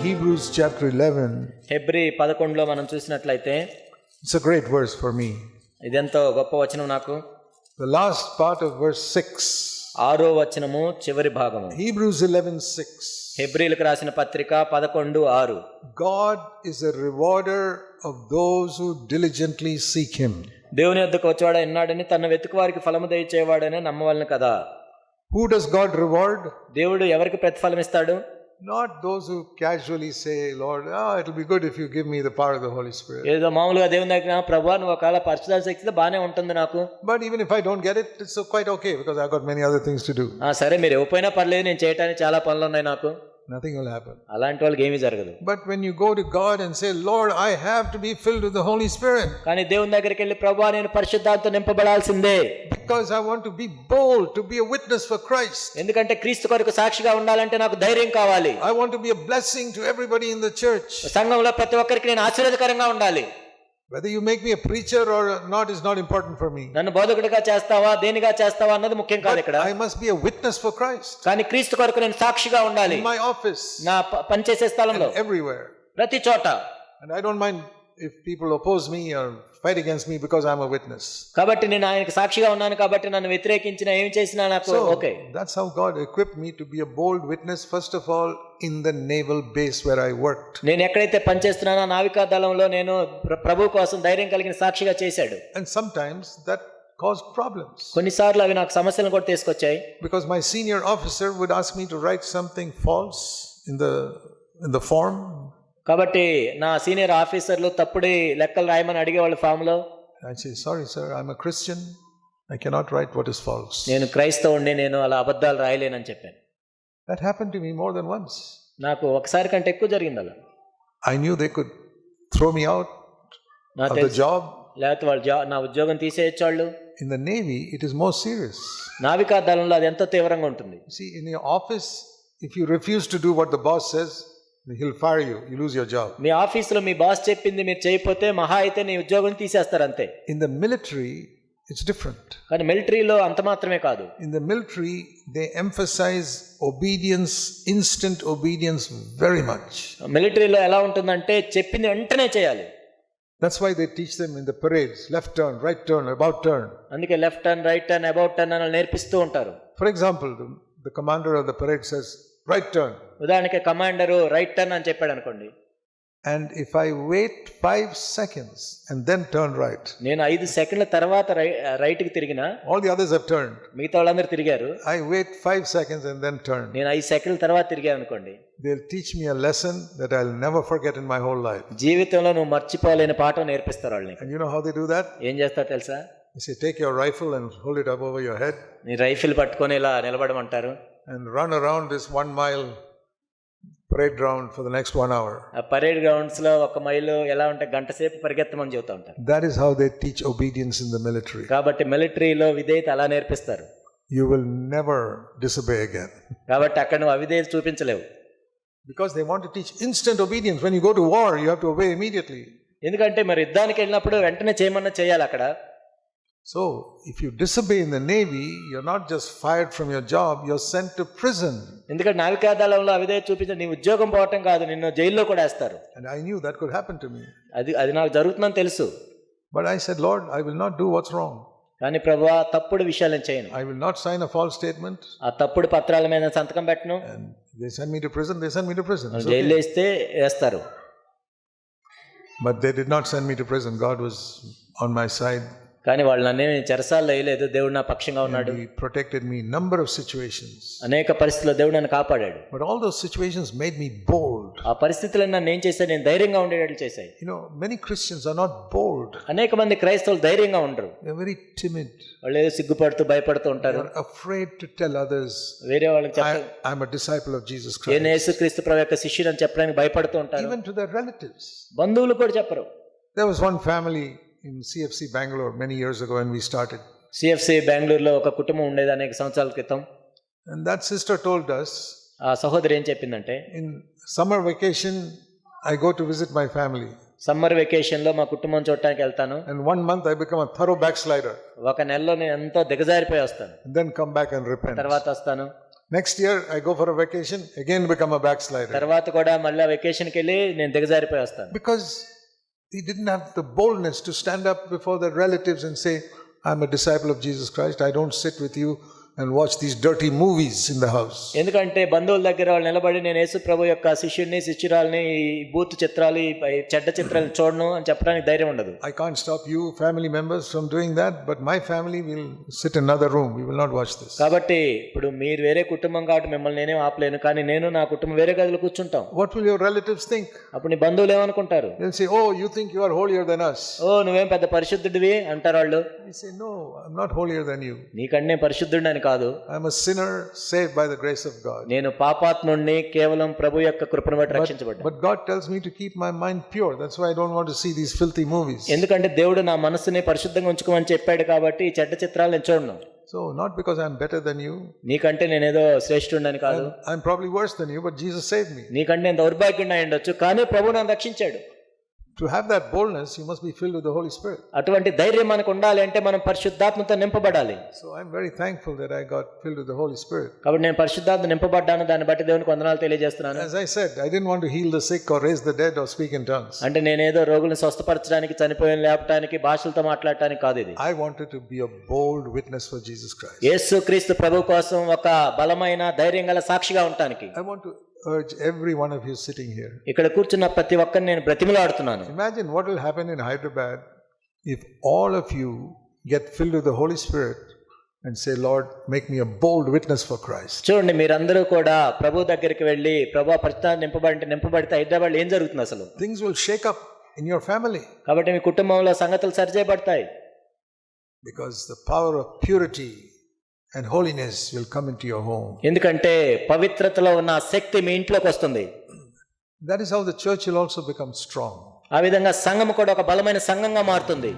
Hebrews chapter 11, Hebrew 11లో మనం చూసినట్లయితే it's a great verse for me. ఇదెంతో గొప్ప వచనం నాకు. The last part of verse 6. 6వ వచనము చివరి భాగము. Hebrews 11:6. హెబ్రీలకు రాసిన పత్రిక 11:6. God is a rewarder of those who diligently seek him. దేవుని యొద్దకు వచ్చేవాడు ఉన్నాడని తన వెతుకు వారికి ఫలము దయచేవాడని నమ్మవలను కదా. Who does God reward? దేవుడు ఎవరికి ప్రతిఫలం ఇస్తాడు? Not those who casually say, Lord, it will be good if you give me the power of the Holy Spirit. ఏదో మామూలుగా దేవుని దగ్గర ప్రభువా నువ్వు ఒకవేళ పరిశుద్ధాత్మ శక్తితో బాగానే ఉంటుంది నాకు. But even if I don't get it, it's quite okay because I've got many other things to do. సరే మీరు ఇవ్వకపోయినా పర్లేదు, నేను చేయడానికి చాలా పనులు ఉన్నాయి నాకు. Nothing will happen. అలాంటి వాళ్ళకి ఏమీ జరగదు. But when you go to God and say, Lord, I have to be filled with the Holy Spirit. కానీ దేవుని దగ్గరికి వెళ్ళి ప్రభువా నేను పరిశుద్ధాత్మతో నింపబడాల్సిందే. Because I want to be bold, to be a witness for Christ. ఎందుకంటే క్రీస్తు కొరకు సాక్షిగా ఉండాలంటే నాకు ధైర్యం కావాలి. I want to be a blessing to everybody in the church. సంఘంలో ప్రతి ఒక్కరికి నేను ఆశీర్వాదకరంగా ఉండాలి. Whether you make me a preacher or not is not important for me. నన్ను బోధకుడిగా చేస్తావా దేనిగా చేస్తావా అన్నది ముఖ్యం కాదు ఇక్కడ. I must be a witness for Christ. కానీ క్రీస్తు కొరకు నేను సాక్షిగా ఉండాలి. In my office. నా పనిచేసే స్థలంలో. Everywhere. ప్రతి చోట. And I don't mind if people oppose me or fight against me because I'm a witness. కాబట్టి నేను ఆయనకు సాక్షిగా ఉన్నాను కాబట్టి నన్ను వ్యతిరేకించినా ఏం చేసినా నాకు okay. That's how God equipped me to be a bold witness, first of all in the naval base where I worked. నేను ఎక్కడైతే పనిచేస్తున్నానో నావికా దళంలో నేను ప్రభు కోసం ధైర్యం కలిగిన సాక్షిగా చేశాడు. And sometimes that caused problems. కొన్నిసార్లు అవి నాకు సమస్యలను కూడా తీసుకొచ్చాయి. Because my senior officer would ask me to write something false in the form. కాబట్టి నా సీనియర్ ఆఫీసర్లు తప్పుడు లెక్కలు రాయమని అడిగేవాళ్ళు ఫామ్ లో. I say, sorry sir, I'm a Christian, I cannot write what is false. నేను క్రైస్తవుడిని, నేను అలా అబద్ధాలు రాయలేనని చెప్పాను. That happened to me more than once. నాకు ఒకసారి కంటే ఎక్కువ జరిగింది అలా. I knew they could throw me out of the job. లేకపోతే వాళ్ళు నా ఉద్యోగం తీసేయచ్చు. In the Navy it is more serious. నావికా దళంలో అది ఎంతో తీవ్రంగా ఉంటుంది. See, in your office, if you refuse to do what the boss says, he'll fire you, you lose your job. మీ ఆఫీసులో మీ బాస్ చెప్పింది మీరు చేయకపోతే మహా అయితే నీ ఉద్యోగం తీసేస్తారు అంతే. In the military it's different. కానీ మిలిటరీలో అంత మాత్రమే కాదు. In the military they emphasize obedience, instant obedience very much. మిలిటరీలో ఎలా ఉంటుందంటే చెప్పింది వెంటనే చేయాలి. That's why they teach them in the parades, left turn, right turn, about turn. అందుకే left turn, right turn, about turn అని నేర్పిస్తూ ఉంటారు. For example, the commander of the parade says right turn. ఉదాహరణకి కమాండరు రైట్ టర్న్ అని చెప్పాడు అనుకోండి. And if I wait 5 seconds and then turn right, నేను 5 సెకండ్ల తర్వాత రైట్ కి తిరిగినా, all the others have turned, మిగతా వాళ్ళందరూ తిరిగారు, I wait 5 seconds and then turn, నేను 5 సెకండ్ల తర్వాత తిరిగాను అనుకోండి, they'll teach me a lesson that I'll never forget in my whole life. జీవితంలో నువ్వు మర్చిపోలేని పాఠం నేర్పిస్తారు వాళ్ళని. And you know how they do that? ఏం చేస్తారు తెలుసా? They say take your rifle and hold it up over your head, నీ రైఫిల్ పట్టుకొని ఇలా నిలబడమంటారు, and run around this 1 mile parade ground for the next 1 hour. ఆ parade grounds లో 1 మైలు ఎలా ఉంటే గంట సేపు పరిగెత్తమని చెబుతూ ఉంటారు. That is how they teach obedience in the military. కాబట్టి మిలిటరీలో విధేయత అలా నేర్పిస్తారు. You will never disobey again. కాబట్టి అక్కడ నువ్వు అవిధేయత చూపించలేవు. Because they want to teach instant obedience. When you go to war, you have to obey immediately. ఎందుకంటే మరి యుద్ధానికి వెళ్ళినప్పుడు వెంటనే చేయమన్నా చేయాలి అక్కడ. So, if you disobey in the Navy, you're not just fired from your job, you're sent to prison. ఎందుకంటే నావికా దళంలో అవిధేయత చూపించి నీ ఉద్యోగం పోవటం కాదు, నిన్ను జైల్లో కూడా వేస్తారు. And I knew that could happen to me. అది నాకు జరుగుతుందని తెలుసు. But I said, Lord, I will not do what's wrong. కానీ ప్రభువా తప్పుడు విషయాలు నేను చేయను. I will not sign a false statement. ఆ తప్పుడు పత్రాల మీద సంతకం పెట్టను. And they send me to prison, they send me to prison. జైల్లో వేస్తే వేస్తారు. But they did not send me to prison. God was on my side. కానీ వాళ్ళు నన్ను చెరసాల్లో వేయలేదు, దేవుడు నా పక్షంగా ఉన్నాడు. He protected me in number of situations. అనేక పరిస్థితుల్లో దేవుడు నన్ను కాపాడాడు. But all those situations made me bold. ఆ పరిస్థితులను నన్ను ఏం చేశాయి, నేను ధైర్యంగా ఉండేటట్లు చేశాయి. You know, many Christians are not bold. అనేక మంది క్రైస్తవులు ధైర్యంగా ఉండరు. They're very timid. వాళ్ళు ఏదో సిగ్గుపడుతూ భయపడుతూ ఉంటారు. They're afraid to tell others, వేరే వాళ్ళకి చెప్పాలి, I'm a disciple of Jesus Christ. నేను యేసుక్రీస్తు ప్రభు యొక్క శిష్యుడని చెప్పడానికి భయపడుతూ ఉంటారు. Even to their relatives. బంధువులు కూడా చెప్పరు. There was one family in CFC Bangalore many years ago when we started. CFC బెంగళూరులో ఒక కుటుంబం ఉండేది అనేక సంవత్సరాల క్రితం. And that sister told us, ఆ సహోదరి ఏం చెప్పిందంటే, in summer vacation I go to visit my family. Summer vacation లో మా కుటుంబం చూడటానికి వెళ్తాను. And 1 month I become a thorough backslider. ఒక నెలలో నేను ఎంతో దిగజారిపోయి వస్తాను. And then come back and repent. తర్వాత వస్తాను. Next year, I go for a vacation, again become a backslider. తర్వాత కూడా మళ్ళీ వెకేషన్కి వెళ్ళి నేను దిగజారిపోయి వస్తాను. Because he didn't have the boldness to stand up before the relatives and say, I'm a disciple of Jesus Christ. I don't sit with you and watch these dirty movies in the house. ఎందుకంటే బంధువుల దగ్గర వాళ్ళు నిలబడి నేను యేసు ప్రభు యొక్క శిష్యుడిని శిష్యురాల్ని ఈ booth చిత్రాలు ఈ చెడ్డ చిత్రాలు చూడను అని చెప్పడానికి ధైర్యం ఉండదు. I can't stop you family members from doing that, but my family will sit in another room. We will not watch this. కాబట్టి ఇప్పుడు మీరు వేరే కుటుంబం కాబట్టి మిమ్మల్ని నేనేం ఆపలేను, కానీ నేను నా కుటుంబం వేరే గదిలో కూర్చుంటాం. What will your relatives think? అప్పుడు నీ బంధువులు ఏమనుకుంటారు? They'll say, oh, you think you are holier than us. ఓ నువ్వేం పెద్ద పరిశుద్ధుడివి అంటారు వాళ్ళు. I say, no, I'm not holier than you. నీకంటే నేను పరిశుద్ధుడిని కాదు. I'm a sinner saved by the grace of God. నేను పాపాత్ముడిని కేవలం ప్రభు యొక్క కృపను బట్టి రక్షించబడ్డాను. But God tells me to keep my mind pure. That's why I don't want to see these filthy movies. ఎందుకంటే దేవుడు నా మనసుని పరిశుద్ధంగా ఉంచుకోమని చెప్పాడు కాబట్టి ఈ చెడ్డ చిత్రాలు నేను చూడను. So not because I'm better than you. నీకంటే నేనేదో శ్రేష్ఠుడిని కాదు. I'm probably worse than you, but Jesus saved me. నీకంటే నేను దౌర్భాగ్యుడిని అయి ఉండొచ్చు, కానీ ప్రభు నన్ను రక్షించాడు. To have that boldness, you must be filled with the Holy Spirit. అటువంటి ధైర్యం మనకు ఉండాలి అంటే మనం పరిశుద్ధాత్మతో నింపబడాలి. So I'm very thankful that I got filled with the Holy Spirit. కాబట్టి నేను పరిశుద్ధాత్మ నింపబడ్డాను, దాన్ని బట్టి దేవునికి వందనాలు తెలియజేస్తున్నాను. As I said, I didn't want to heal the sick or raise the dead or speak in tongues. అంటే నేనేదో రోగులను స్వస్థపరచడానికి, చనిపోయిన లేపడానికి, భాషలతో మాట్లాడటానికి కాదు ఇది. I wanted to be a bold witness for Jesus Christ. యేసుక్రీస్తు ప్రభు కోసం ఒక బలమైన ధైర్యం గల సాక్షిగా ఉండటానికి. I want to urge every one of you sitting here. ఇక్కడ కూర్చున్న ప్రతి ఒక్కరిని నేను బ్రతిమలాడుతున్నాను. Imagine what will happen in Hyderabad if all of you get filled with the Holy Spirit and say, Lord, make me a bold witness for Christ. చూడండి, మీరందరూ కూడా ప్రభు దగ్గరికి వెళ్ళి ప్రభు పరిశుద్ధాత్మ నింపబడితే హైదరాబాద్ ఏం జరుగుతుంది అసలు? Things will shake up in your family. కాబట్టి మీ కుటుంబంలో సంగతులు సరిచేయబడతాయి. Because the power of purity and holiness will come into your home. ఎందుకంటే పవిత్రతలో ఉన్న శక్తి మీ ఇంట్లోకి వస్తుంది. That is how the church will also become strong. ఆ విధంగా సంఘం కూడా ఒక బలమైన సంఘంగా మారుతుంది.